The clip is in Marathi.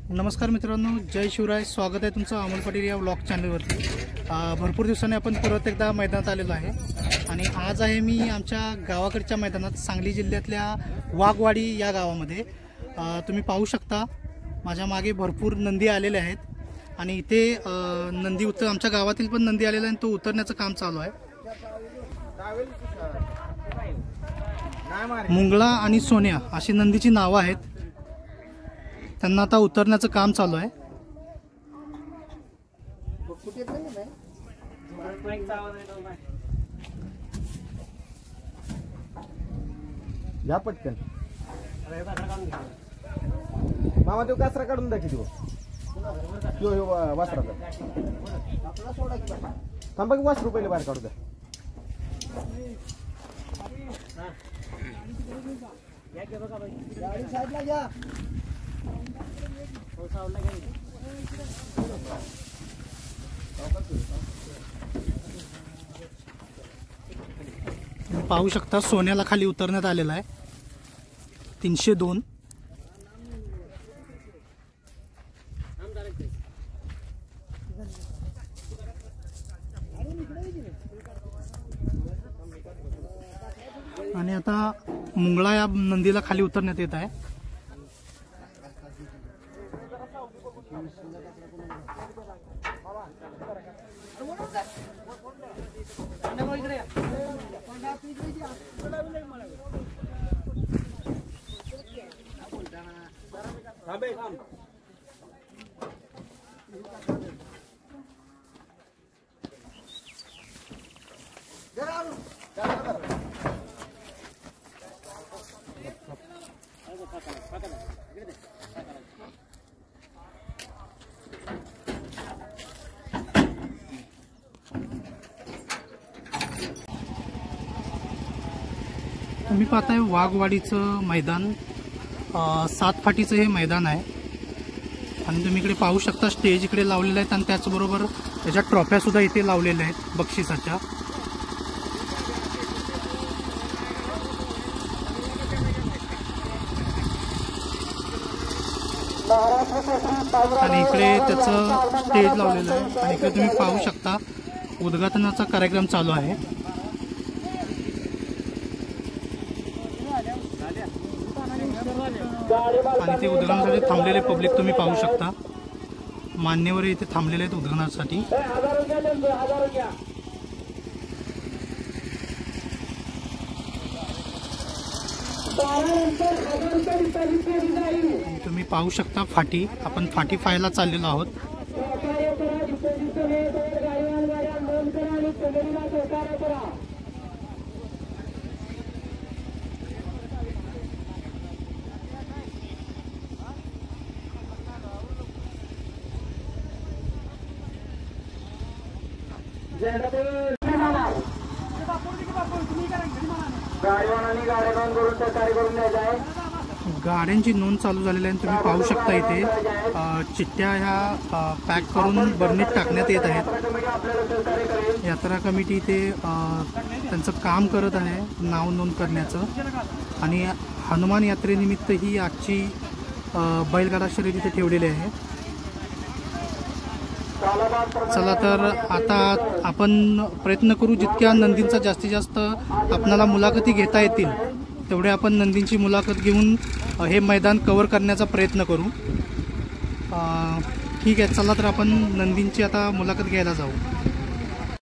नमस्कार मित्रांनो, जय शिवराय. स्वागत आहे तुमचं अमोल पाटील या व्लॉग चॅनलवरती. भरपूर दिवसांनी आपण परत एकदा मैदानात आलेलो आहे आणि आज आहे मी आमच्या गावाकडच्या मैदानात, सांगली जिल्ह्यातल्या वाघवाडी या गावामध्ये. तुम्ही पाहू शकता माझ्या मागे भरपूर नंदी आलेले आहेत आणि इथे नंदी आमच्या गावातील पण नंदी आलेला आहे, तो उतरण्याचं काम चालू आहे. मुंगळा आणि सोन्या अशी नंदीची नावं आहेत, त्यांना आता उतरण्याचं काम चालू आहे. या पटकन मामा तो कासरा काढून दाखी वासरा थांबा की वासरू पहिले बाहेर काढू द्या. गाडी साईडला घ्या. पाहू शकता सोन्याला खाली उतरण्यात आलेला आहे. 302 आणि आता मुंगळा या नंदीला खाली उतरण्यात येत आहे. तुम्ही पाहताय वाघवाडीचं मैदान, 7 फाटीचं हे मैदान आहे आणि तुम्ही इकडे पाहू शकता स्टेज इकडे लावलेले आहेत आणि त्याचबरोबर त्याच्या ट्रॉफ्या सुद्धा इथे लावलेल्या आहेत बक्षिसाच्या. आणि इकडे त्याचं स्टेज लावलेलं आहे आणि इकडे तुम्ही पाहू शकता उद्घाटनाचा कार्यक्रम चालू आहे. आणि ते उद्घाटनासाठी थांबलेले पब्लिक तुम्ही पाहू शकता, मान्यवर इथे थांबलेले आहेत उद्घाटनासाठी. तुम्ही पाहू शकता फाटी, आपण फाटी पाहायला चाललेलो आहोत. गाड्यांची नोंद चालू झालेली आहे. तुम्ही पाहू शकता इथे चिठ्ठ्या ह्या पॅक करून बर्नीत टाकण्यात येत आहेत. यात्रा कमिटी इथे त्यांचं काम करत आहे नाव नोंद करण्याचं. आणि हनुमान यात्रेनिमित्त ही आजची बैलगाडा शर्यत इथे ठेवलेली आहे. चला तर आता आपण प्रयत्न करू जितक्या नंदींचा जास्तीत जास्त आपणाला मुलाखती घेता येतील तेवढे आपण नंदींची मुलाखत घेऊन हे मैदान कव्हर करण्याचा प्रयत्न करू. ठीक आहे, चला तर आपण नंदींची आता मुलाखत घ्यायला जाऊ.